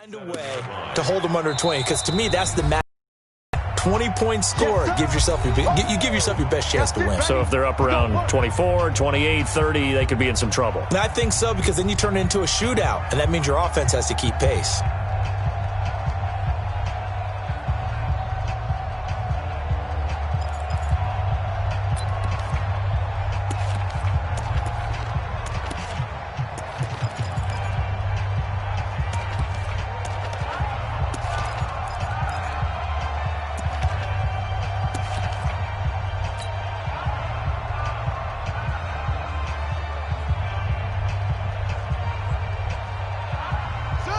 Find a way to hold them under 20, because to me that's the match. 20-point score, you give yourself your best chance to win. So if they're up around 24, 28, 30, they could be in some trouble. And I think so, because then you turn it into a shootout, and that means your offense has to keep pace.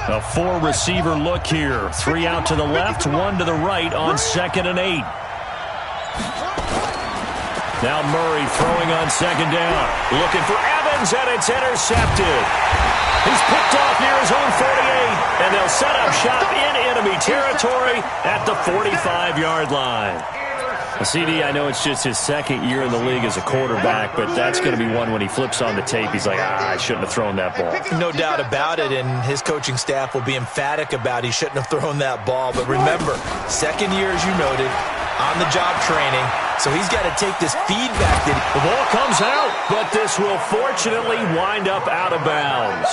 A four-receiver look here. 3 out to the left, 1 to the right on 2nd and 8. Now Murray throwing on 2nd down. Looking for Evans, and it's intercepted. He's picked off near his own 48, and they'll set up shop in enemy territory at the 45-yard line. CD, I know it's just his 2nd year in the league as a quarterback, but that's going to be one when he flips on the tape. He's like, I shouldn't have thrown that ball. No doubt about it, and his coaching staff will be emphatic about he shouldn't have thrown that ball. But remember, 2nd year, as you noted, on-the-job training, so he's got to take this feedback. The ball comes out, but this will fortunately wind up out of bounds.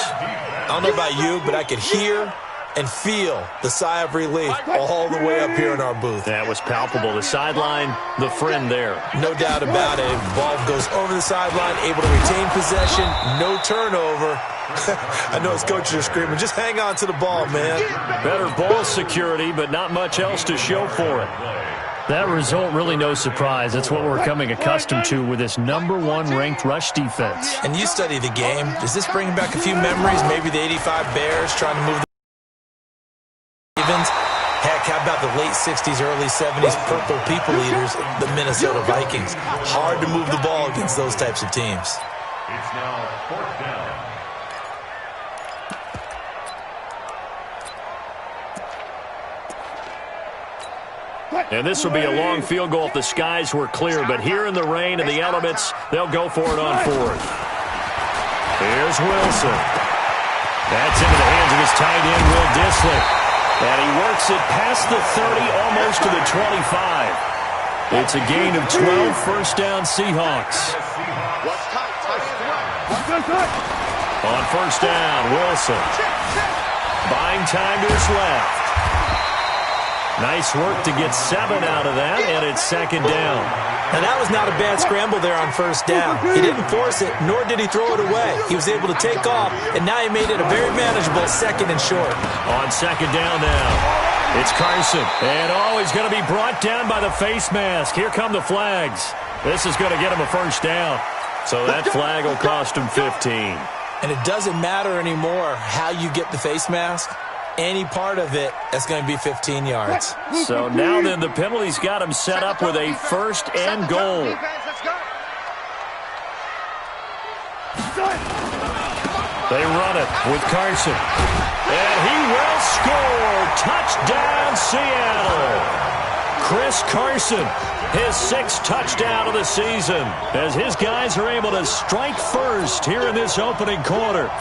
I don't know about you, but I could hear and feel the sigh of relief all the way up here in our booth. That was palpable. The sideline, the friend there. No doubt about it. Ball goes over the sideline, able to retain possession, no turnover. I know his coaches are screaming, just hang on to the ball, man. Better ball security, but not much else to show for it. That result, really no surprise. That's what we're coming accustomed to with this #1 ranked rush defense. And you study the game. Does this bring back a few memories? Maybe the '85 Bears trying to move the Heck, how about the late 60s, early 70s Purple People Eaters, the Minnesota Vikings? Hard to move the ball against those types of teams. It's now 4th down. And this will be a long field goal if the skies were clear, but here in the rain and the elements, they'll go for it on 4th. Here's Wilson. That's into the hands of his tight end, Will Dissly. And he works it past the 30, almost to the 25. It's a gain of 12, 1st down Seahawks. On 1st down, Wilson. Buying time to his left. Nice work to get 7 out of that, and it's 2nd down. Now, that was not a bad scramble there on 1st down. He didn't force it, nor did he throw it away. He was able to take off, and now he made it a very manageable 2nd and short. On 2nd down now, it's Carson. And, he's going to be brought down by the face mask. Here come the flags. This is going to get him a 1st down. So that flag will cost him 15. And it doesn't matter anymore how you get the face mask. Any part of it, that's going to be 15 yards. So now then, the penalty's got him set up with a 1st and goal. They run it with Carson. And he will score. Touchdown, Seattle. Chris Carson, his 6th touchdown of the season, as his guys are able to strike first here in this opening quarter.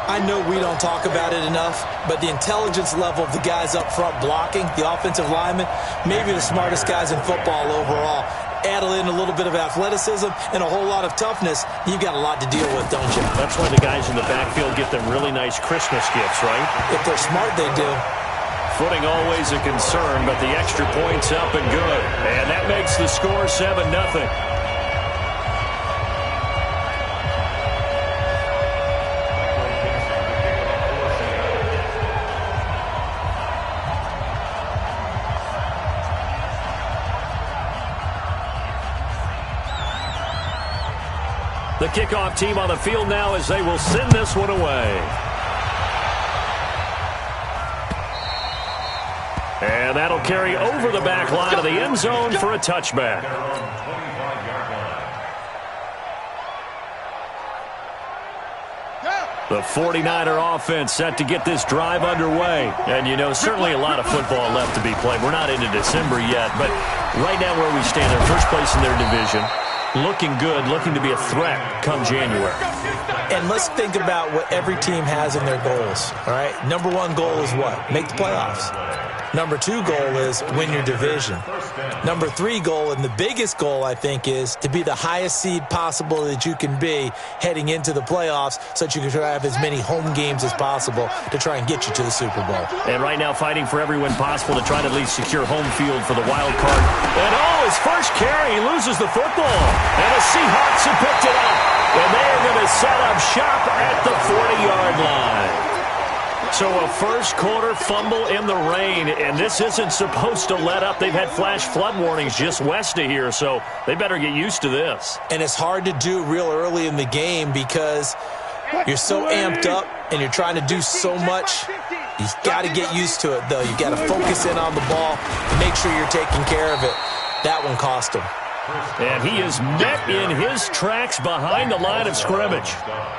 I know we don't talk about it enough, but the intelligence level of the guys up front blocking, the offensive linemen, maybe the smartest guys in football overall. Add in a little bit of athleticism and a whole lot of toughness, you've got a lot to deal with, don't you? That's why the guys in the backfield get them really nice Christmas gifts, right? If they're smart, they do. Footing always a concern, but the extra point's up and good. And that makes the score 7-0. The kickoff team on the field now as they will send this one away. And that'll carry over the back line of the end zone for a touchback. The 49er offense set to get this drive underway. And, you know, certainly a lot of football left to be played. We're not into December yet, but right now where we stand, they're first place in their division. looking good, looking to be a threat come January. And let's think about what every team has in their goals, all right? Number one goal is what? Make the playoffs. Number two goal is win your division. Number three goal, and the biggest goal, I think, is to be the highest seed possible that you can be heading into the playoffs so that you can try to have as many home games as possible to try and get you to the Super Bowl. And right now fighting for every win possible to try to at least secure home field for the wild card. And his first carry, he loses the football. And the Seahawks have picked it up. And they are going to set up shop at the 40-yard line. So a first-quarter fumble in the rain, and this isn't supposed to let up. They've had flash flood warnings just west of here, so they better get used to this. And it's hard to do real early in the game because you're so amped up and you're trying to do so much. You've got to get used to it, though. You've got to focus in on the ball and make sure you're taking care of it. That one cost him. And he is met in his tracks behind the line of scrimmage.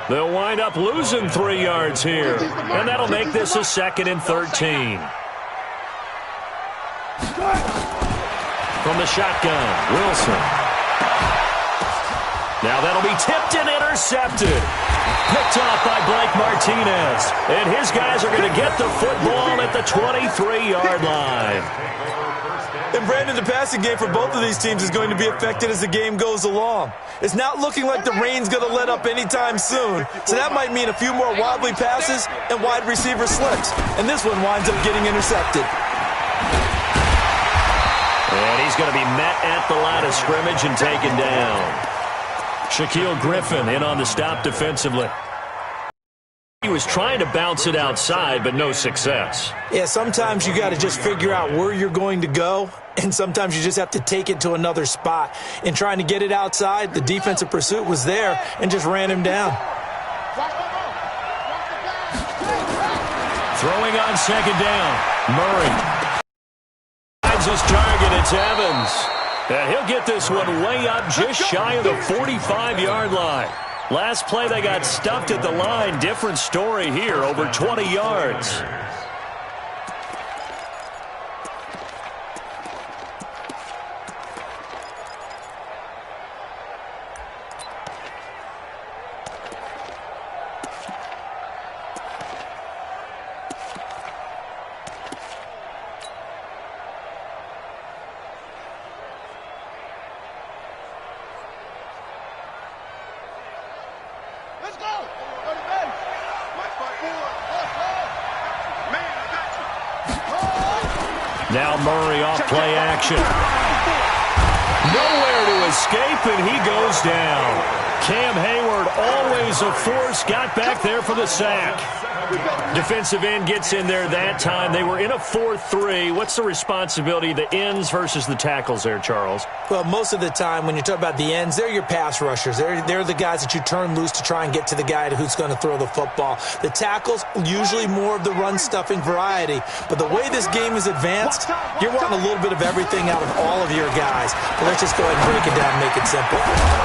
They'll wind up losing 3 yards here. And that'll make this a 2nd and 13. From the shotgun, Wilson. Now that'll be tipped and intercepted. Picked off by Blake Martinez. And his guys are going to get the football at the 23-yard line. And, Brandon, the passing game for both of these teams is going to be affected as the game goes along. It's not looking like the rain's going to let up anytime soon, so that might mean a few more wobbly passes and wide receiver slips. And this one winds up getting intercepted. And he's going to be met at the line of scrimmage and taken down. Shaquille Griffin in on the stop defensively. He was trying to bounce it outside, but no success. Yeah, sometimes you got to just figure out where you're going to go, and sometimes you just have to take it to another spot. In trying to get it outside, the defensive pursuit was there and just ran him down. Throwing on 2nd down, Murray finds his target. It's Evans. And he'll get this one way up just shy of the 45-yard line. Last play, they got stuffed at the line. Different story here, over 20 yards. Now Murray off play action. Nowhere to escape, and he goes down. Cam Hayward, always a force, got back there for the sack. Defensive end gets in there that time. They were in a 4-3. What's the responsibility of the ends versus the tackles there, Charles? Well, most of the time when you talk about the ends, they're your pass rushers. They're the guys that you turn loose to try and get to the guy who's going to throw the football. The tackles, usually more of the run-stuffing variety. But the way this game is advanced, you're wanting a little bit of everything out of all of your guys. But let's just go ahead and break it down and make it simple.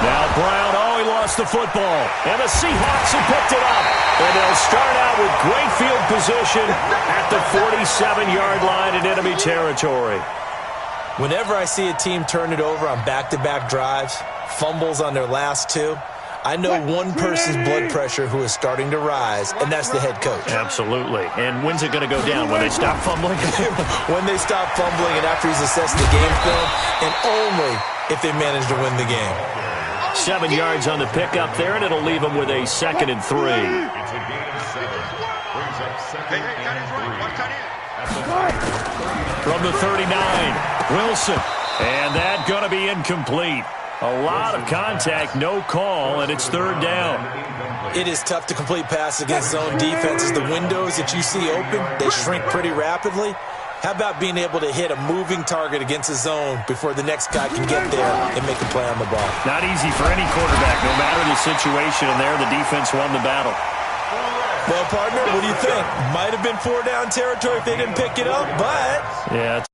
Now Brown, he lost the football. And the Seahawks have picked it up. And they'll start out with great field position at the 47-yard line in enemy territory. Whenever I see a team turn it over on back-to-back drives, fumbles on their last two, I know one person's blood pressure who is starting to rise, and that's the head coach. Absolutely. And when's it going to go down? When they stop fumbling? When they stop fumbling and after he's assessed the game film, and only if they manage to win the game. 7 yards on the pickup there, and it'll leave them with a 2nd and 3. From the 39, Wilson. And that going to be incomplete. A lot of contact, no call, and it's 3rd down. It is tough to complete passes against zone defenses. The windows that you see open, they shrink pretty rapidly. How about being able to hit a moving target against a zone before the next guy can get there and make a play on the ball? Not easy for any quarterback, no matter the situation, and there the defense won the battle. Well, partner, what do you think? Might have been 4-down territory if they didn't pick it up, but... Yeah,